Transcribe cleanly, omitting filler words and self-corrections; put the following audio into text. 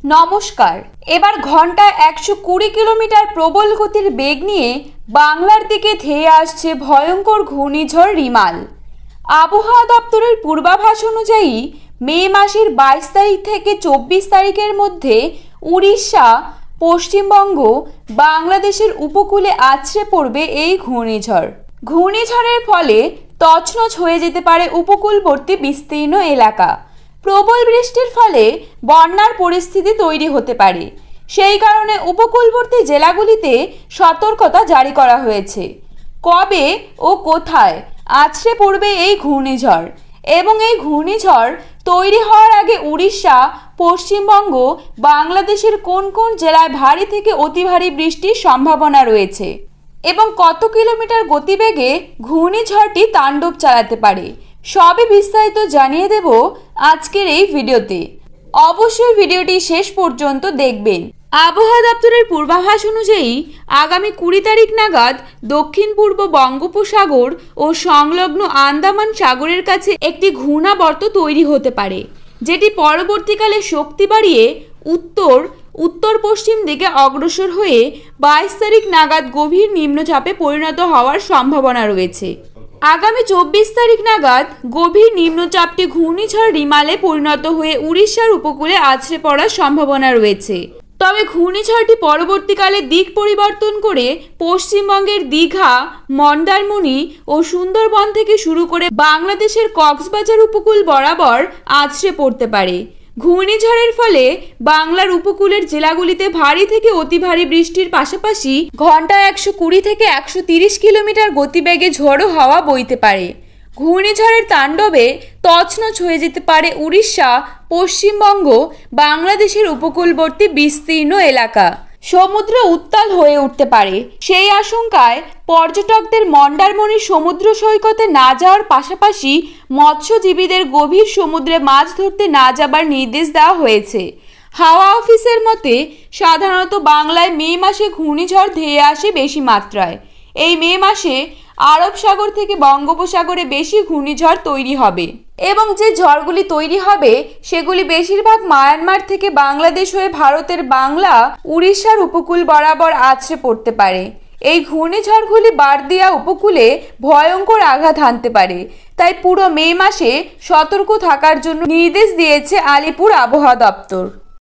নমস্কার। এবার ঘন্টায় 120 কিলোমিটার প্রবল গতির বেগ নিয়ে বাংলার দিকে ধেয়ে আসছে ভয়ঙ্কর ঘূর্ণিঝড় রিমাল। আবহাওয়া দপ্তরের পূর্বাভাস অনুযায়ী মে মাসের 22 তারিখ থেকে 24 তারিখের মধ্যে উড়িষ্যা, পশ্চিমবঙ্গ, বাংলাদেশের উপকূলে আছড়ে পড়বে এই ঘূর্ণিঝড়। ঘূর্ণিঝড়ের ফলে তছনছ হয়ে যেতে পারে উপকূলবর্তী বিস্তীর্ণ এলাকা। প্রবল বৃষ্টির ফলে বন্যার পরিস্থিতি তৈরি হতে পারে। সেই কারণে উপকূলবর্তী জেলাগুলিতে সতর্কতা জারি করা হয়েছে। কবে ও কোথায় আছড়ে পড়বে এই ঘূর্ণিঝড় এবং এই ঘূর্ণিঝড় তৈরি হওয়ার আগে উড়িষ্যা, পশ্চিমবঙ্গ, বাংলাদেশের কোন কোন জেলায় ভারী থেকে অতি ভারী বৃষ্টির সম্ভাবনা রয়েছে এবং কত কিলোমিটার গতিবেগে ঘূর্ণিঝড়টি তাণ্ডব চালাতে পারে, সবই বিস্তারিত জানিয়ে দেব আজকের এই ভিডিওতে। অবশ্যই ভিডিওটি শেষ পর্যন্ত দেখবেন। আবহাওয়া দপ্তরের পূর্বাভাস অনুযায়ী আগামী 20 তারিখ নাগাদ দক্ষিণ পূর্ব বঙ্গোপসাগর ও সংলগ্ন আন্দামান সাগরের কাছে একটি ঘূর্ণাবর্ত তৈরি হতে পারে, যেটি পরবর্তীকালে শক্তি বাড়িয়ে উত্তর পশ্চিম দিকে অগ্রসর হয়ে 22 তারিখ নাগাদ গভীর নিম্নচাপে পরিণত হওয়ার সম্ভাবনা রয়েছে। আগামী 24 তারিখ নাগাদ গভীর নিম্নচাপটি ঘূর্ণিঝড় রিমালে পরিণত হয়ে উড়িষ্যার উপকূলে আছড়ে পড়ার সম্ভাবনা রয়েছে। তবে ঘূর্ণিঝড়টি পরবর্তীকালে দিক পরিবর্তন করে পশ্চিমবঙ্গের দীঘা, মন্দারমণি ও সুন্দরবন থেকে শুরু করে বাংলাদেশের কক্সবাজার উপকূল বরাবর আছড়ে পড়তে পারে। ঘূর্ণিঝড়ের ফলে বাংলার উপকূলের জেলাগুলিতে ভারী থেকে অতি ভারী বৃষ্টির পাশাপাশি ঘন্টায় 120 থেকে 130 কিলোমিটার গতিবেগে ঝোড়ো হাওয়া বইতে পারে। ঘূর্ণিঝড়ের তাণ্ডবে তছনছ হয়ে যেতে পারে উড়িষ্যা, পশ্চিমবঙ্গ, বাংলাদেশের উপকূলবর্তী বিস্তীর্ণ এলাকা। সমুদ্র উত্তাল হয়ে উঠতে পারে। সেই আশঙ্কায় পর্যটকদের মন্দারমণির সমুদ্র সৈকতে না যাওয়ার পাশাপাশি মৎস্যজীবীদের গভীর সমুদ্রে মাছ ধরতে না যাবার নির্দেশ দেওয়া হয়েছে। হাওয়া অফিসের মতে সাধারণত বাংলায় মে মাসে ঘূর্ণিঝড় ধেয়ে আসে বেশি মাত্রায়। এই মে মাসে আরব সাগর থেকে বঙ্গোপসাগরে বেশি ঘূর্ণিঝড় তৈরি হবে এবং যে ঝড়গুলি তৈরি হবে সেগুলি বেশিরভাগ মায়ানমার থেকে বাংলাদেশ হয়ে ভারতের বাংলা, উড়িষ্যার উপকূল বরাবর আছড়ে পড়তে পারে। এই ঘূর্ণিঝড়গুলি বারদিয়া উপকূলে ভয়ঙ্কর আঘাত হানতে পারে। তাই পুরো মে মাসে সতর্ক থাকার জন্য নির্দেশ দিয়েছে আলিপুর আবহাওয়া দপ্তর।